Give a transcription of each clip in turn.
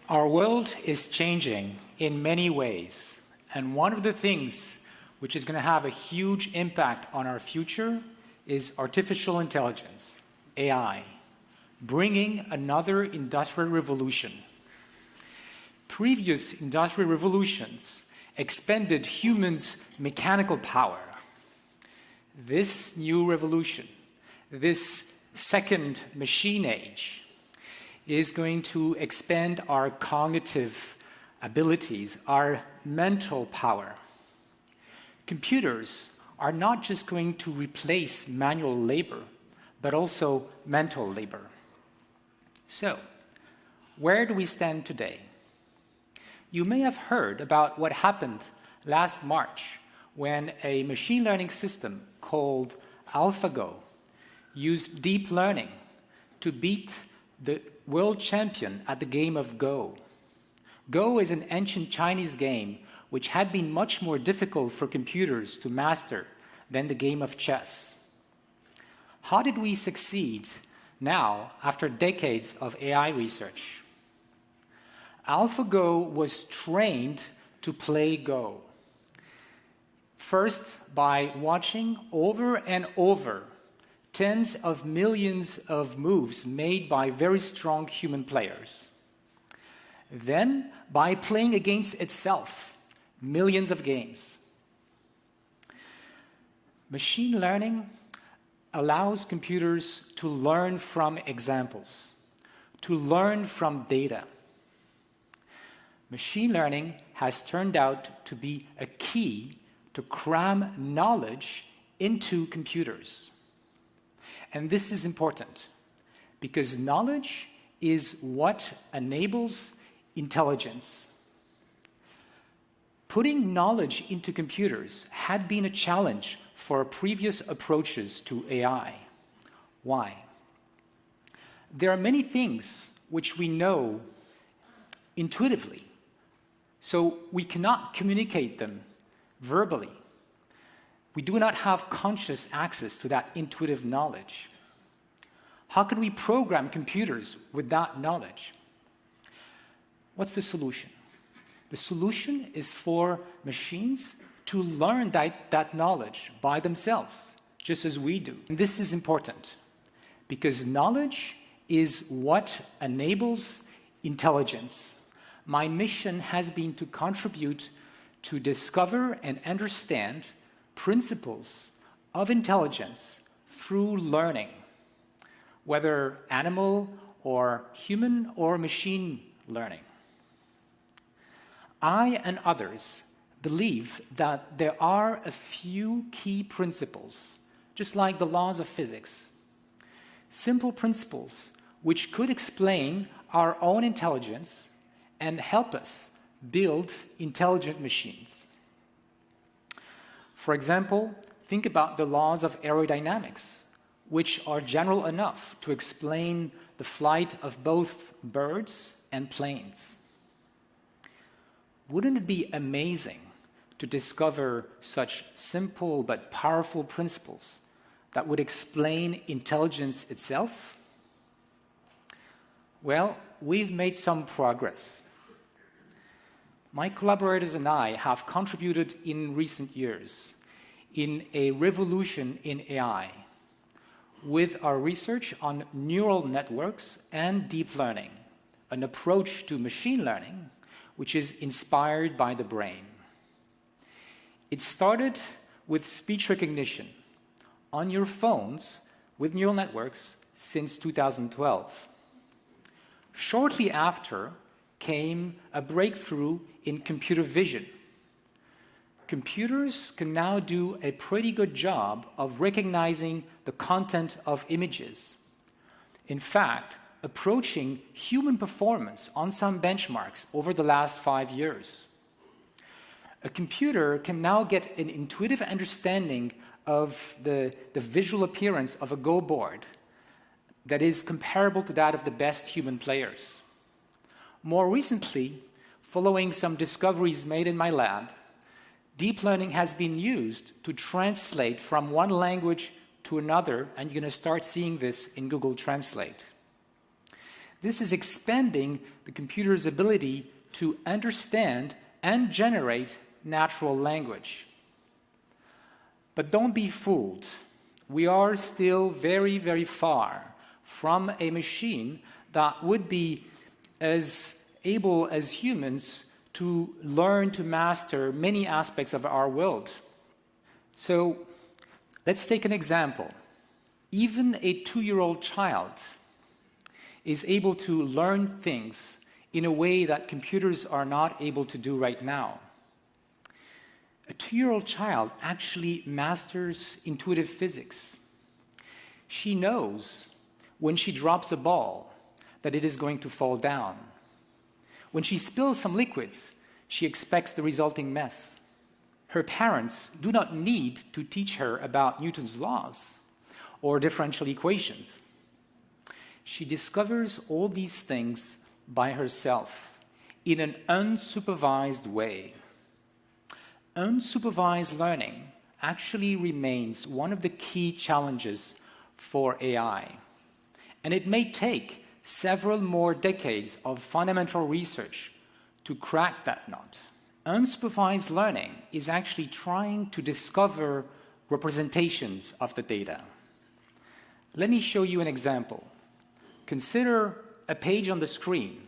Our world is changing in many ways, and one of the things which is going to have a huge impact on our future is artificial intelligence, AI, bringing another industrial revolution. Previous industrial revolutions expended humans' mechanical power. This new revolution, this second machine age, is going to expand our cognitive abilities, our mental power. Computers are not just going to replace manual labor, but also mental labor. So, where do we stand today? You may have heard about what happened last March when a machine learning system called AlphaGo used deep learning to beat the world champion at the game of Go. Go is an ancient Chinese game which had been much more difficult for computers to master than the game of chess. How did we succeed now after decades of AI research? AlphaGo was trained to play Go. First, by watching over and over tens of millions of moves made by very strong human players. Then, by playing against itself, millions of games. Machine learning allows computers to learn from examples, to learn from data. Machine learning has turned out to be a key to cram knowledge into computers. And this is important because knowledge is what enables intelligence. Putting knowledge into computers had been a challenge for previous approaches to AI. Why? There are many things which we know intuitively, so we cannot communicate them verbally. We do not have conscious access to that intuitive knowledge. How can we program computers with that knowledge? What's the solution? The solution is for machines to learn that knowledge by themselves, just as we do. And this is important because knowledge is what enables intelligence. My mission has been to contribute to discover and understand principles of intelligence through learning, whether animal or human or machine learning. I and others believe that there are a few key principles, just like the laws of physics, simple principles which could explain our own intelligence and help us build intelligent machines. For example, think about the laws of aerodynamics, which are general enough to explain the flight of both birds and planes. Wouldn't it be amazing to discover such simple but powerful principles that would explain intelligence itself? Well, we've made some progress. My collaborators and I have contributed in recent years in a revolution in AI with our research on neural networks and deep learning, an approach to machine learning which is inspired by the brain. It started with speech recognition on your phones with neural networks since 2012. Shortly after came a breakthrough in computer vision. Computers can now do a pretty good job of recognizing the content of images. In fact, approaching human performance on some benchmarks over the last 5 years. A computer can now get an intuitive understanding of the visual appearance of a Go board that is comparable to that of the best human players. More recently, following some discoveries made in my lab, deep learning has been used to translate from one language to another, and you're going to start seeing this in Google Translate. This is expanding the computer's ability to understand and generate natural language. But don't be fooled. We are still very, very far from a machine that would be as able as humans to learn to master many aspects of our world. So let's take an example. Even a 2-year-old child is able to learn things in a way that computers are not able to do right now. A 2-year-old child actually masters intuitive physics. She knows when she drops a ball that it is going to fall down. When she spills some liquids, she expects the resulting mess. Her parents do not need to teach her about Newton's laws or differential equations. She discovers all these things by herself in an unsupervised way. Unsupervised learning actually remains one of the key challenges for AI. And it may take several more decades of fundamental research to crack that nut. Unsupervised learning is actually trying to discover representations of the data. Let me show you an example. Consider a page on the screen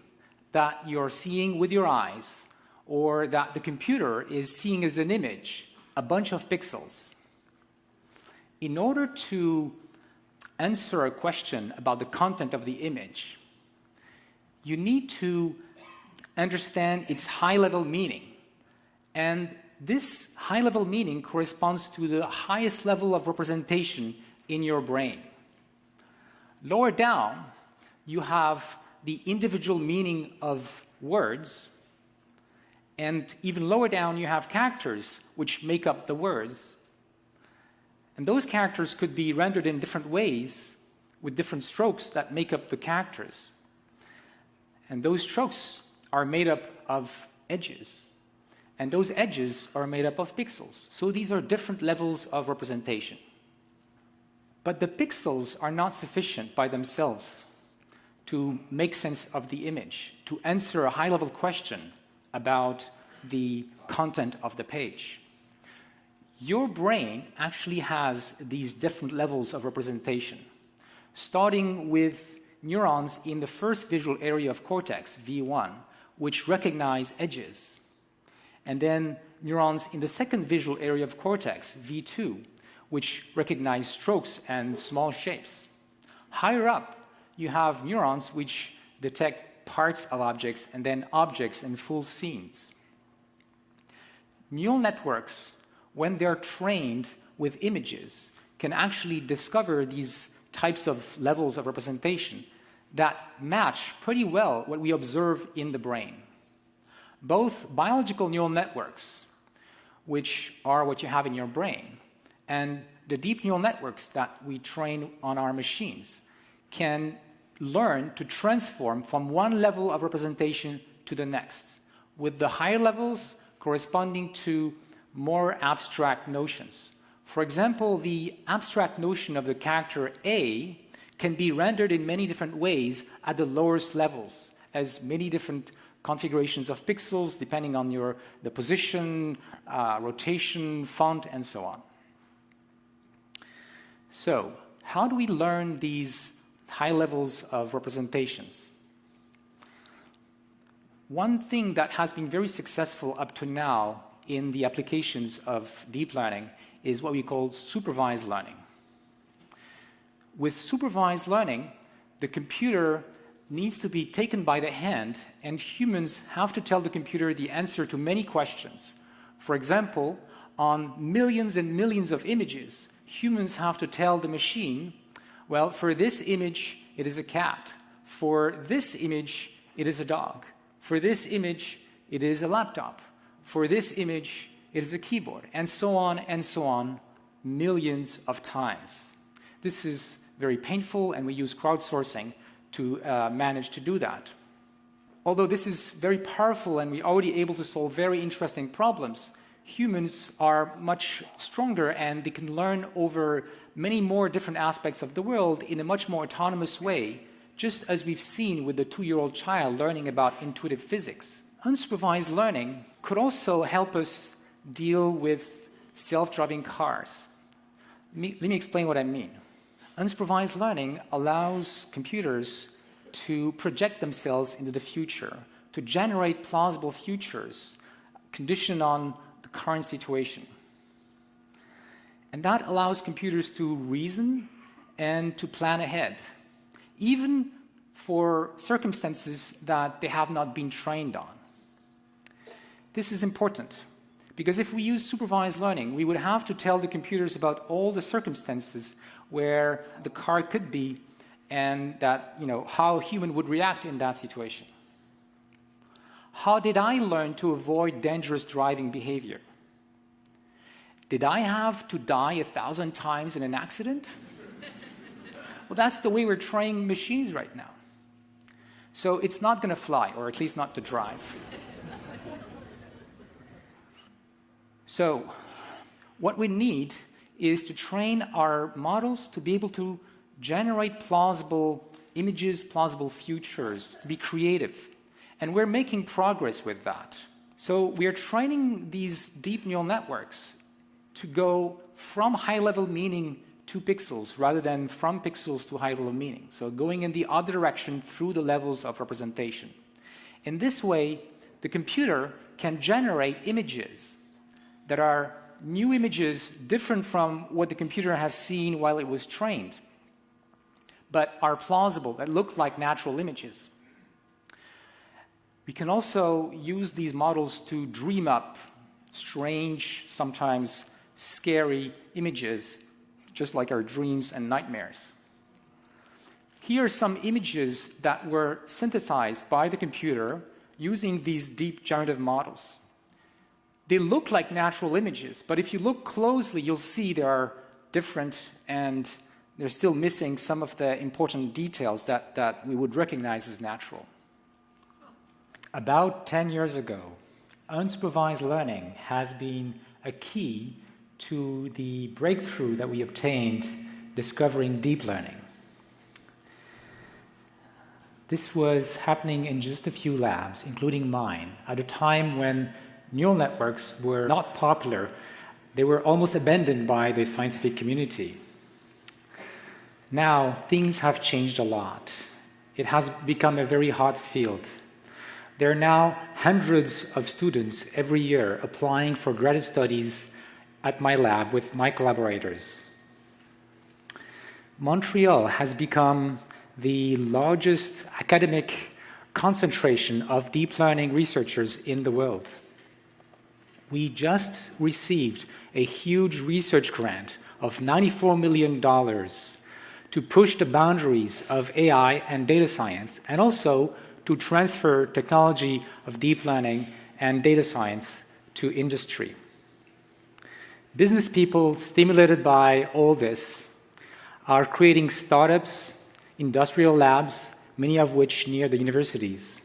that you're seeing with your eyes, or that the computer is seeing as an image, a bunch of pixels. In order to answer a question about the content of the image, you need to understand its high-level meaning. And this high-level meaning corresponds to the highest level of representation in your brain. Lower down, you have the individual meaning of words, and even lower down, you have characters which make up the words. And those characters could be rendered in different ways with different strokes that make up the characters. And those strokes are made up of edges. And those edges are made up of pixels. So these are different levels of representation. But the pixels are not sufficient by themselves to make sense of the image, to answer a high-level question about the content of the page. Your brain actually has these different levels of representation, starting with neurons in the first visual area of cortex, V1, which recognize edges, and then neurons in the second visual area of cortex, V2, which recognize strokes and small shapes. Higher up, you have neurons which detect parts of objects and then objects and full scenes. Neural networks, when they're trained with images, can actually discover these types of levels of representation that match pretty well what we observe in the brain. Both biological neural networks, which are what you have in your brain, and the deep neural networks that we train on our machines can learn to transform from one level of representation to the next, with the higher levels corresponding to more abstract notions. For example, the abstract notion of the character A can be rendered in many different ways at the lowest levels, as many different configurations of pixels depending on the position, rotation, font, and so on. So, how do we learn these high levels of representations? One thing that has been very successful up to now in the applications of deep learning is what we call supervised learning. With supervised learning, the computer needs to be taken by the hand, and humans have to tell the computer the answer to many questions. For example, on millions and millions of images, humans have to tell the machine, well, for this image, it is a cat. For this image, it is a dog. For this image, it is a laptop. For this image, it is a keyboard, and so on, millions of times. This is very painful, and we use crowdsourcing to manage to do that. Although this is very powerful and we're already able to solve very interesting problems, humans are much stronger and they can learn over many more different aspects of the world in a much more autonomous way just as we've seen with the 2-year-old child learning about intuitive physics. Unsupervised learning could also help us deal with self-driving cars. Let me explain what I mean. Unsupervised learning allows computers to project themselves into the future, to generate plausible futures conditioned on the current situation. And that allows computers to reason and to plan ahead, even for circumstances that they have not been trained on. This is important, because if we use supervised learning, we would have to tell the computers about all the circumstances where the car could be and that, how a human would react in that situation. How did I learn to avoid dangerous driving behavior? Did I have to die 1,000 times in an accident? Well, that's the way we're training machines right now. So it's not going to fly, or at least not to drive. So what we need is to train our models to be able to generate plausible images, plausible futures, to be creative. And we're making progress with that. So we're training these deep neural networks to go from high-level meaning to pixels rather than from pixels to high-level meaning. So going in the other direction through the levels of representation. In this way, the computer can generate images that are new images different from what the computer has seen while it was trained, but are plausible, that look like natural images. We can also use these models to dream up strange, sometimes scary images, just like our dreams and nightmares. Here are some images that were synthesized by the computer using these deep generative models. They look like natural images, but if you look closely, you'll see they are different and they're still missing some of the important details that we would recognize as natural. About 10 years ago, unsupervised learning has been a key to the breakthrough that we obtained discovering deep learning. This was happening in just a few labs, including mine, at a time when neural networks were not popular. They were almost abandoned by the scientific community. Now, things have changed a lot. It has become a very hot field. There are now hundreds of students every year applying for graduate studies at my lab with my collaborators. Montreal has become the largest academic concentration of deep learning researchers in the world. We just received a huge research grant of $94 million to push the boundaries of AI and data science, and also to transfer technology of deep learning and data science to industry. Business people, stimulated by all this, are creating startups, industrial labs, many of which near the universities.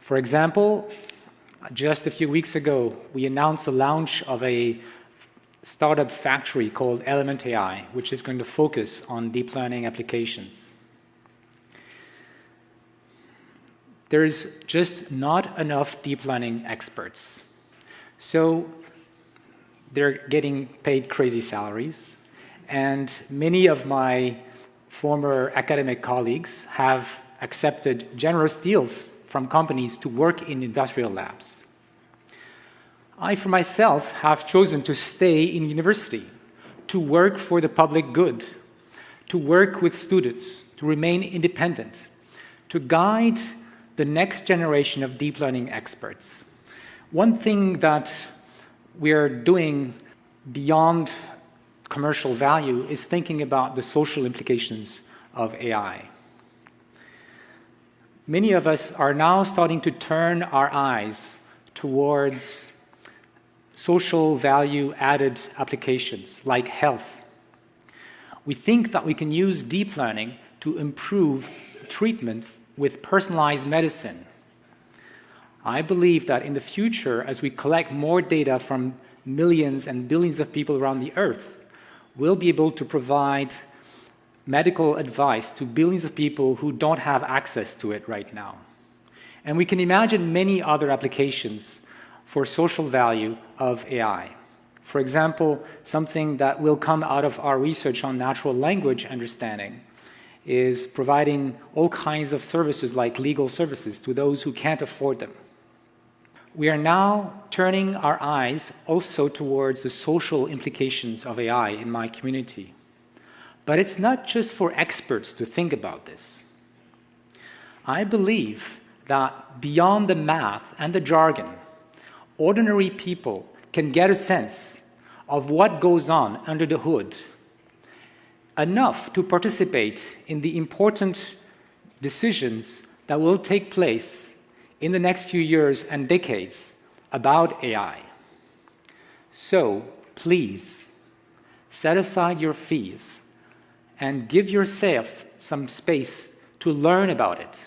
For example, just a few weeks ago, we announced the launch of a startup factory called Element AI, which is going to focus on deep learning applications. There is just not enough deep learning experts. So they're getting paid crazy salaries. And many of my former academic colleagues have accepted generous deals from companies to work in industrial labs. I, for myself, have chosen to stay in university, to work for the public good, to work with students, to remain independent, to guide the next generation of deep learning experts. One thing that we're doing beyond commercial value is thinking about the social implications of AI. Many of us are now starting to turn our eyes towards social value-added applications like health. We think that we can use deep learning to improve treatment with personalized medicine. I believe that in the future, as we collect more data from millions and billions of people around the earth, we'll be able to provide medical advice to billions of people who don't have access to it right now. And we can imagine many other applications for social value of AI. For example, something that will come out of our research on natural language understanding is providing all kinds of services like legal services to those who can't afford them. We are now turning our eyes also towards the social implications of AI in my community. But it's not just for experts to think about this. I believe that beyond the math and the jargon, ordinary people can get a sense of what goes on under the hood, enough to participate in the important decisions that will take place in the next few years and decades about AI. So, please, set aside your fears and give yourself some space to learn about it.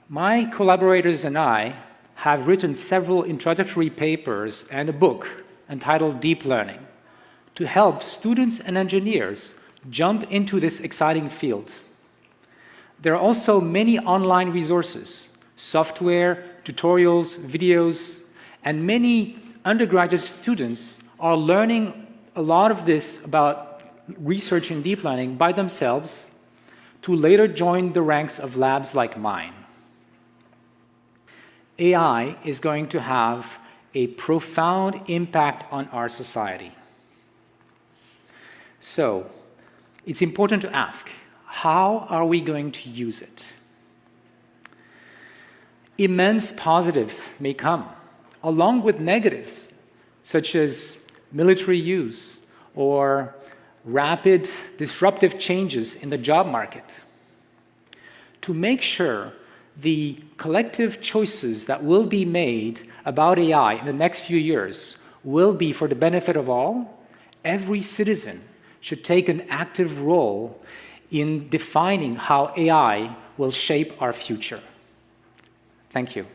My collaborators and I have written several introductory papers and a book entitled Deep Learning to help students and engineers jump into this exciting field. There are also many online resources, software, tutorials, videos, and many undergraduate students are learning a lot of this about research in deep learning by themselves to later join the ranks of labs like mine. AI is going to have a profound impact on our society. So, it's important to ask, how are we going to use it? Immense positives may come, along with negatives, such as military use or rapid disruptive changes in the job market. To make sure the collective choices that will be made about AI in the next few years will be for the benefit of all, every citizen should take an active role in defining how AI will shape our future. Thank you.